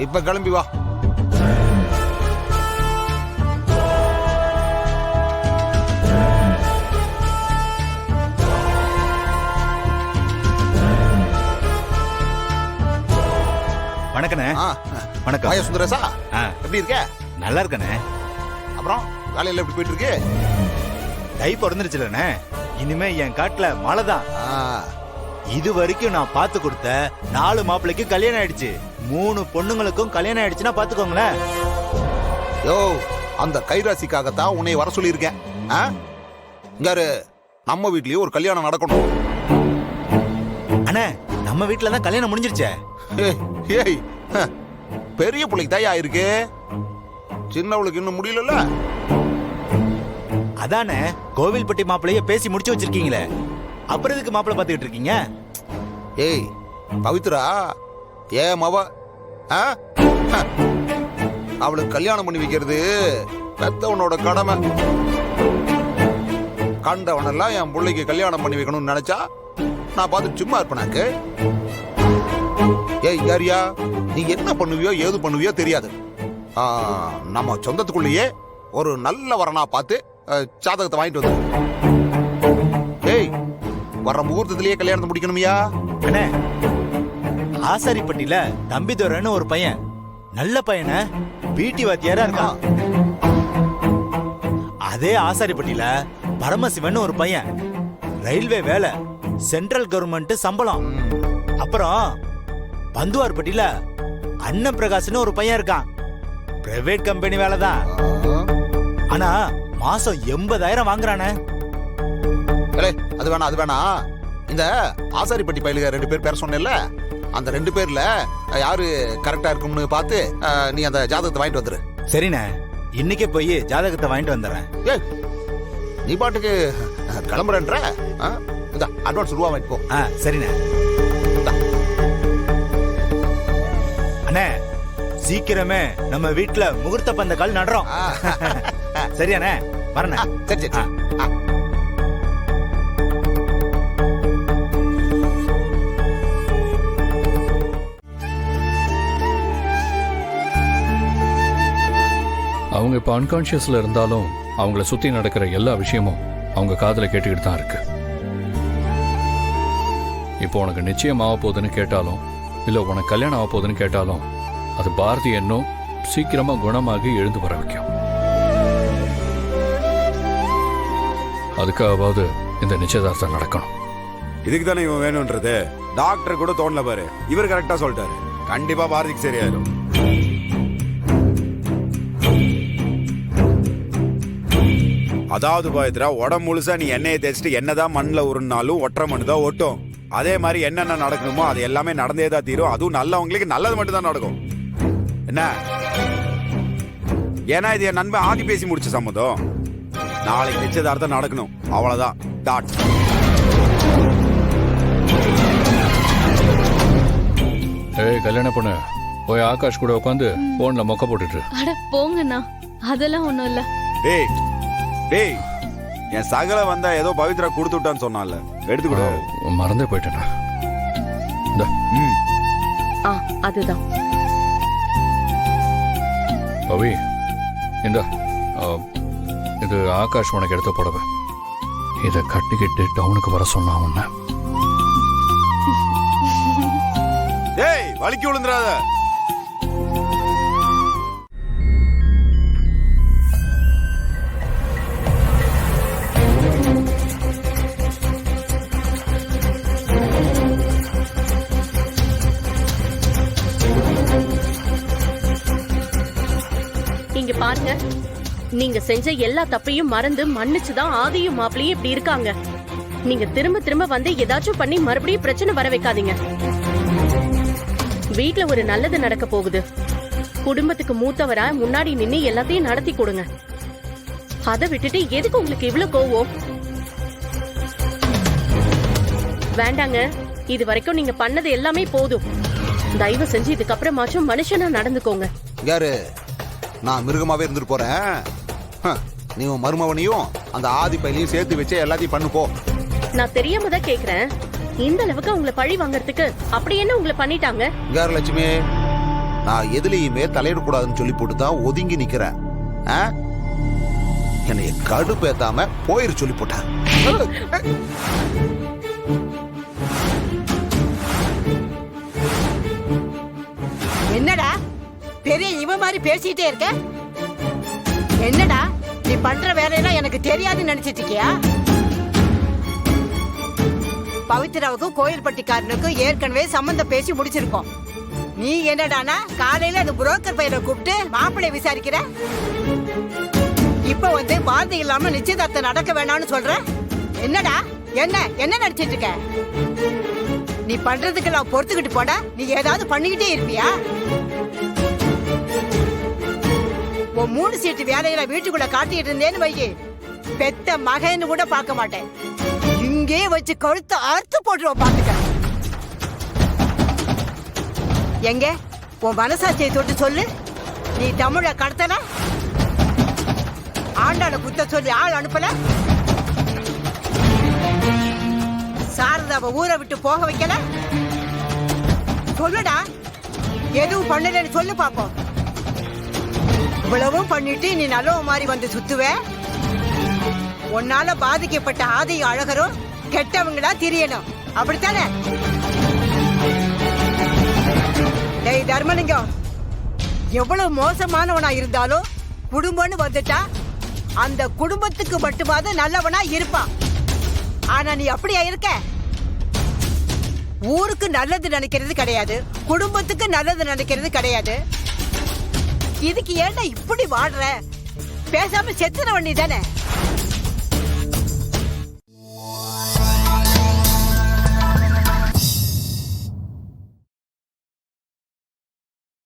இப்ப கிளம்பி வா. வணக்கண்ணே. வணக்கம். வாயா சுந்தரேசா, எப்படி இருக்க? நல்லா இருக்கண்ணே. அப்புறம் வேலையில எப்படி போயிட்டு இருக்கு? தை பிறந்துருச்சுலண்ணே, இனிமே என் காட்டுல மழை தான். இது வரைக்கும் நான் பார்த்து கொடுத்த 4 மாப்பிள்ளைக்கு கல்யாணம் ஆயிடுச்சு. 3 பொண்ணுங்களுக்கும் கல்யாணம் ஆயிடுச்சுன்னா பாத்துக்கோங்களேன். யோ, அந்த கைராசிக்காகத்தான் உன்னை வர சொல்லியிருக்கேன். இங்காரு, நம்ம வீட்லயும் ஒரு கல்யாணம் நடக்கணும். அண்ணே, நம்ம வீட்டுல தான் கல்யாணம் முடிஞ்சிருச்சே. ஏய், பெரிய பிள்ளைக்கு தாயா இருக்கு, சின்னவளுக்கு இன்னும் முடியல. அதானே கோவில்பட்டி மாப்பிள்ளைய பேசி முடிச்சு வச்சிருக்கீங்களே, அப்புறம் எதுக்கு மாப்பிள்ளை பாத்துக்கிட்டு இருக்கீங்க? ஏய் பவித்ரா, மவ அவளுக்கு கல்யாணம் பண்ணி வைக்கிறது பெத்தவனோட கடமை. கண்டவனெல்லாம் என் பிள்ளைக்கு கல்யாணம் பண்ணி வைக்கணும்னு நினைச்சா நான் பார்த்து சும்மா இருப்பேனாக்கு? ஏய் யாரியா, நீ என்ன பண்ணுவியோ ஏது பண்ணுவியோ தெரியாது. நம்ம சொந்தத்துக்குள்ளேயே ஒரு நல்ல வரனா பார்த்து ஜாதகத்தை வாங்கிட்டு வந்து. ஏய், வர்ற முகூர்த்தத்திலேயே கல்யாணத்தை முடிக்கணுமியா? அண்ணே, ஆசாரிப்பட்டியில தம்பிதுரைன்னு ஒரு பையன், நல்ல பையனை வீட்டி வாத்தியாரா இருக்கான். அதே ஆசாரிப்பட்டியில பரமசிவன் ஒரு பையன், ரயில்வே வேலை, சென்ட்ரல் கவர்மெண்ட் சம்பளம். அப்புறம் பந்துவார்பட்டியில அண்ணன் பிரகாஷ்னு ஒரு பையன் இருக்கான், பிரைவேட் கம்பெனி வேலை தான். ஆனா மாசம் 80,000 வாங்குறானே. அது வேணா அது வேணா. இந்த ஆசாரிப்பட்டி பயிலுக 2 பேர் பேர் சொன்னேன்ல, அந்த 2 பேர்ல யாரு கரெக்டா இருக்கும்னு பார்த்து நீ அந்த ஜாதகத்தை வாங்கிட்டு வந்துரு. சரிண்ணே, இன்னைக்கே போய் ஜாதகத்தை வாங்கிட்டு வந்துடுறேன். ஏய், நீ பாட்டுக்கு கிளம்புறன்ற இந்த அட்வான்ஸ் ரூபா வாங்கிட்டு போ. சரிண்ணே. அண்ணே, சீக்கிரமே நம்ம வீட்டுல முகூர்த்த பந்தக்கால் நடுறோம். சரியாண்ணே, வரண்ணே. சரி சரி. அவங்க இப்போ அன்கான்ஷியஸ்ல இருந்தாலும் அவங்கள சுத்தி நடக்கிற எல்லா விஷயமும் அவங்க காதுல கேட்டுக்கிட்டு தான் இருக்கு. இப்போ உனக்கு நிச்சயம் ஆக போகுதுன்னு கேட்டாலும், இல்ல உனக்கு கல்யாணம் ஆக போகுதுன்னு கேட்டாலும், அது பாரதி இன்னும் சீக்கிரமா குணமாகி எழுந்து வர வைக்கும். அதுக்காவது இந்த நிச்சயதார்த்தம் நடக்கணும். இதுக்கு தானே இவன் வேணும்ன்றது. டாக்டர் கூட தோணல பாரு, இவர் கரெக்டா சொல்லிட்டாரு. கண்டிப்பா பாரதிக்கு சரியாயிரும். அதாவது பாயத்ரா, உடம்பு முழுசா நீ எண்ணெயை தேய்ச்சிட்டு என்னதான் மண்ணில் உருனாலும் ஒற்றை மண்ணு தான் ஒட்டும். அதே மாதிரி என்னென்ன நடக்கணுமோ அது எல்லாமே நடந்தே தான் தீரும். அதுவும் நல்லவங்களுக்கு நல்லது மட்டும் தான் நடக்கும். என்ன? ஏன்னா இது என் நண்பன் ஆதி பேசி முடிச்ச சம்மதம். நாளைக்கு நிச்சயதார்த்தம் நடக்கணும், அவ்வளவுதான். டாட். ஏய் கல்யாணம் பொண்ணு, போய் ஆகாஷ் கூட உட்காந்து போன்ல மொக்க போட்டுட்டு. அட போங்கண்ணா, அதெல்லாம் ஒண்ணும் இல்ல. டேய் டேய், என் சகல வந்தா ஏதோ பவித்ரா கொடுத்து விட்டான்னு சொன்னால, எடுத்துக்கூட. மறந்தே போயிட்டேன். அதுதான் பவி, இந்த இது ஆகாஷ் உனக்கு எடுத்து போடவே. இதை கட்டிக்கிட்டு டவுனுக்கு வர சொன்னா உன்ன. டேய், வலிக்கு விழுந்துறாத. இங்க பாருங்க, நீங்க செஞ்ச எல்லா தப்பையும் மறந்து மன்னிச்சுதான் ஆதியும் மாப்பிளையும் இப்படி இருக்காங்க. நீங்க திரும்ப திரும்ப வந்து ஏதாச்சும் பண்ணி மறுபடியும் பிரச்சனை வர வைக்காதீங்க. வீட்ல ஒரு நல்லது நடக்க போகுது. குடும்பத்துக்கு மூத்தவரா முன்னாடி நின்னு எல்லாத்தையும் நடத்தி கொடுங்க. அதை விட்டுட்டு எதுக்கு உங்களுக்கு இவ்வளவு கோவம்? வேண்டாங்க, இது வரைக்கும் நீங்க பண்ணது எல்லாமே போதும். தயவு செஞ்சு இதுக்கப்புறமாச்சும் மனுஷனா நடந்துக்கோங்க. யாரு, நான் மிருகமாவே இருந்துட்டு போறேன். நீ மருமவனையும் அந்த ஆதி பையிலையும் சேர்த்து வச்சு எல்லாத்தையும் பண்ணு போ. நான் தெரியாம தான் கேக்குறேன். இந்த அளவுக்கு உங்களை பழி வாங்கறதுக்கு அப்படி என்ன உங்களை பண்ணிட்டாங்க? யாரு லட்சுமி, நான் எதுலயுமே தலையிடக்கூடாதுன்னு சொல்லி போட்டு தான் ஒதுங்கி நிக்கிறேன். ஆ? என்னைய கடுப்பேத்தாம போயிரு சொல்லி போட்டேன். என்னடா பெரிய இவ மாதிரி பேசிட்டே இருக்க? என்னடா நீ பண்ற வேலையெல்லாம் எனக்கு தெரியாதுன்னு நினைச்சிட்டு இருக்கியா? பவித்ராவுக்கும் கோயில்பட்டிக்காரனுக்கும் ஏற்கனவே சம்பந்தம் பேசி முடிச்சிருக்கோம். நீ என்னடானா காலையில அந்த புரோக்கர் பையனை கூப்பிட்டு மாப்பிள்ளை விசாரிக்கிற. இப்ப வந்து பாரதி இல்லாம நிச்சயதார்த்தம் நடக்க வேணாம்னு சொல்ற. என்னடா என்ன என்ன நினைச்சிட்டு இருக்க? நீ பண்றதுக்கு நான் பொறுத்துக்கிட்டு போடா. நீ ஏதாவது பண்ணிக்கிட்டே இருப்பியா? உன் 3 சீட்டு வேலையில வீட்டுக்குள்ள காட்டிட்டு இருந்தேன்னு வையி, பெத்த மகன்னு கூட பார்க்க மாட்டேன். இங்கே வச்சு கழுத்த அறுத்து போட்டுருவோம் பாத்துக்க. எங்க உன் மனசாட்சியை தொட்டு சொல்லு. நீ தமிழ கடத்தல, ஆண்டாள குத்த சொல்லி ஆள் அனுப்பல, சாரதாவை ஊரை விட்டு போக வைக்கல. சொல்லுடா, எதுவும் பண்ணலன்னு சொல்லு பாப்போம். இவ்வளவும் பண்ணிட்டு நீ நல்லவ மாதிரி வந்து சுத்துவ. உன்னால பாதிக்கப்பட்ட ஆதியும் அழகரும் கெட்டவங்களா தெரியணும், அப்படித்தானே? டேய் தர்மலிங்கம், எவ்வளவு மோசமானவனா இருந்தாலும் குடும்பம்னு வந்துட்டா அந்த குடும்பத்துக்கு மட்டுமாவது நல்லவனா இருப்பான். ஆனா நீ அப்படியா இருக்க? ஊருக்கு நல்லது நினைக்கிறது கிடையாது, குடும்பத்துக்கு நல்லது நினைக்கிறது கிடையாது. இதுக்கு ஏன்டா இப்படி வாடுற? பேசாம செத்துற வண்டி தானே.